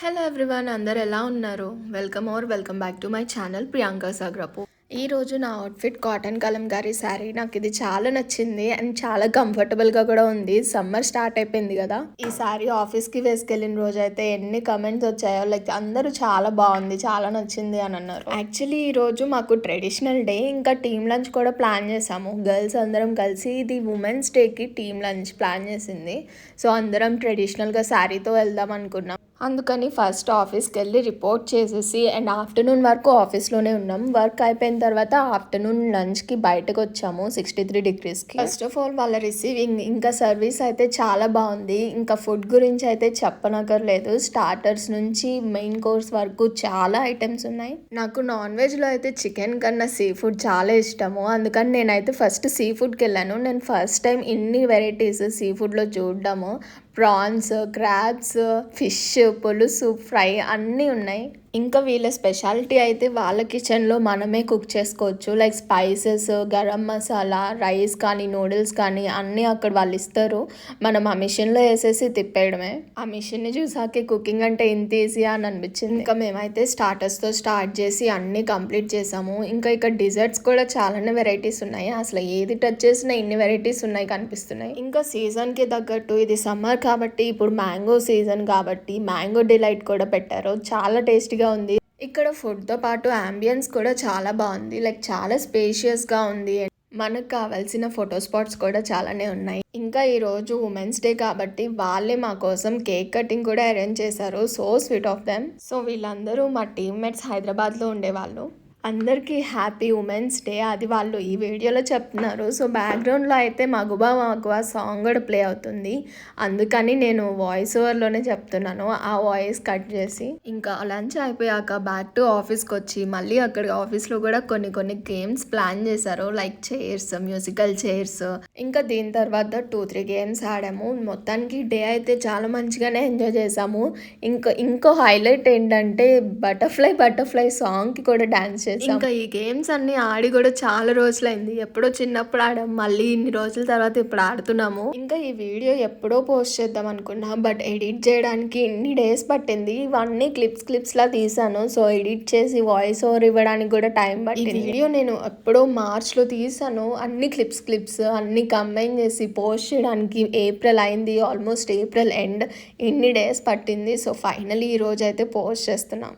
Hello everyone, అందరు ఎలా ఉన్నారు? Welcome back to my channel Priyanka Sagrapu. ఈరోజు నా అవుట్ఫిట్ కాటన్ కలంకారీ శారీ. నాకు ఇది చాలా నచ్చింది అండ్ చాలా కంఫర్టబుల్గా కూడా ఉంది. సమ్మర్ స్టార్ట్ అయిపోయింది కదా. ఈ శారీ ఆఫీస్కి వేసుకెళ్ళిన రోజు అయితే ఎన్ని కమెంట్స్ వచ్చాయో, లైక్ అందరూ చాలా బాగుంది, చాలా నచ్చింది అని అన్నారు. యాక్చువల్లీ ఈరోజు మాకు ట్రెడిషనల్ డే, ఇంకా టీమ్ లంచ్ కూడా ప్లాన్ చేసాము. గర్ల్స్ అందరం కలిసి ఇది ఉమెన్స్ డేకి టీమ్ లంచ్ ప్లాన్ చేసింది. సో అందరం ట్రెడిషనల్గా శారీతో వెళ్దాం అనుకున్నాం. అందుకని ఫస్ట్ ఆఫీస్కి వెళ్ళి రిపోర్ట్ చేసేసి అండ్ ఆఫ్టర్నూన్ వరకు ఆఫీస్లోనే ఉన్నాం. వర్క్ అయిపోయిన తర్వాత ఆఫ్టర్నూన్ లంచ్కి బయటకు వచ్చాము 63 degreesకి. ఫస్ట్ ఆఫ్ ఆల్ వాళ్ళ రిసీవింగ్ ఇంకా సర్వీస్ అయితే చాలా బాగుంది. ఇంకా ఫుడ్ గురించి అయితే చెప్పనక్కర్లేదు. స్టార్టర్స్ నుంచి మెయిన్ కోర్స్ వరకు చాలా ఐటమ్స్ ఉన్నాయి. నాకు నాన్ వెజ్లో అయితే చికెన్ కన్నా సీ ఫుడ్ చాలా ఇష్టము. అందుకని నేనైతే ఫస్ట్ సీ ఫుడ్కి వెళ్ళాను. నేను ఫస్ట్ టైం ఇన్ని వెరైటీస్ సీ ఫుడ్లో చూడడము. ప్రాన్స్, క్రాబ్స్, ఫిష్, పులుసు, ఫ్రై అన్నీ ఉన్నాయి. ఇంకా వీళ్ళ స్పెషాలిటీ అయితే వాళ్ళ కిచెన్లో మనమే కుక్ చేసుకోవచ్చు. Like spices, garam masala, rice కానీ నూడిల్స్ కానీ అన్నీ అక్కడ వాళ్ళు ఇస్తారు. మనం ఆ మిషన్లో వేసేసి తిప్పేయడమే. ఆ మిషన్ని చూసాకే కుకింగ్ అంటే ఇంత ఈజీయా అని అనిపించింది. ఇంకా మేమైతే స్టార్టర్స్తో స్టార్ట్ చేసి అన్నీ కంప్లీట్ చేసాము. ఇంకా ఇక్కడ డిజర్ట్స్ కూడా చాలానే వెరైటీస్ ఉన్నాయి. అసలు ఏది టచ్ చేసినా ఇన్ని వెరైటీస్ ఉన్నాయి కనిపిస్తున్నాయి. ఇంకా సీజన్కి తగ్గట్టు ఇది సమ్మర్ కాబట్టి ఇప్పుడు మ్యాంగో సీజన్ కాబట్టి మ్యాంగో డిలైట్ కూడా పెట్టారు. చాలా టేస్టీగా ఉంది. ఇక్కడ ఫుడ్తో పాటు అంబియన్స్ కూడా చాలా బాగుంది. లైక్ చాలా స్పేషియస్గా ఉంది. మనకు కావాల్సిన ఫోటో స్పాట్స్ కూడా చాలానే ఉన్నాయి. ఇంకా ఈరోజు ఉమెన్స్ డే కాబట్టి వాళ్ళే మా కోసం కేక్ కటింగ్ కూడా అరేంజ్ చేశారు. So sweet of them. So వీళ్ళందరూ మా టీమ్మేట్స్ హైదరాబాద్లో ఉండేవాళ్ళు. అందరికీ హ్యాపీ ఉమెన్స్ డే అది వాళ్ళు ఈ వీడియోలో చెప్తున్నారు. సో బ్యాక్గ్రౌండ్లో అయితే మగువా మగువా సాంగ్ కూడా ప్లే అవుతుంది. అందుకని నేను వాయిస్ ఓవర్లోనే చెప్తున్నాను, ఆ వాయిస్ కట్ చేసి. ఇంకా లంచ్ అయిపోయాక బ్యాక్ టు ఆఫీస్కి వచ్చి మళ్ళీ అక్కడ ఆఫీస్లో కూడా కొన్ని గేమ్స్ ప్లాన్ చేశారు. Like chairs, musical chairs. ఇంకా దీని తర్వాత 2-3 గేమ్స్ ఆడాము. మొత్తానికి డే అయితే చాలా మంచిగానే ఎంజాయ్ చేసాము. ఇంకో హైలైట్ ఏంటంటే బటర్ఫ్లై సాంగ్కి కూడా డాన్స్ చేసాం. ఇంకా ఈ గేమ్స్ అన్ని ఆడి కూడా చాలా రోజులైంది. ఎప్పుడో చిన్నప్పుడు ఆడాం, మళ్ళీ ఇన్ని రోజుల తర్వాత ఇప్పుడు ఆడుతున్నాము. ఇంకా ఈ వీడియో ఎప్పుడో పోస్ట్ చేద్దాం అనుకున్నా, బట్ ఎడిట్ చేయడానికి ఇన్ని డేస్ పట్టింది. ఇవన్నీ క్లిప్స్ లా తీసాను. సో ఎడిట్ చేసి వాయిస్ ఓవర్ ఇవ్వడానికి కూడా టైం పట్టింది. ఈ వీడియో నేను ఎప్పుడో మార్చ్లో తీసాను. అన్ని క్లిప్స్ అన్ని కంబైన్ చేసి పోస్ట్ చేయడానికి ఏప్రిల్ అయింది. Almost April end. ఇన్ని డేస్ పట్టింది. సో ఫైనలీ ఈ రోజు అయితే పోస్ట్ చేస్తున్నాం.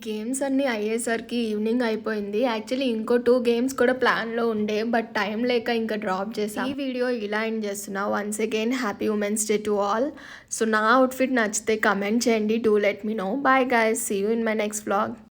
గేమ్స్ అన్నీ అయ్యేసరికి ఈవినింగ్ అయిపోయింది. యాక్చువల్లీ ఇంకో 2 గేమ్స్ కూడా ప్లాన్లో ఉండే, బట్ టైం లేక ఇంకా డ్రాప్ చేసాం. ఈ వీడియో ఇలా ఎండ్ చేస్తున్నా. Once again happy women's day to all. So నా అవుట్ఫిట్ నచ్చితే కమెంట్ చేయండి. Do let me know. Bye guys, see you in my next vlog.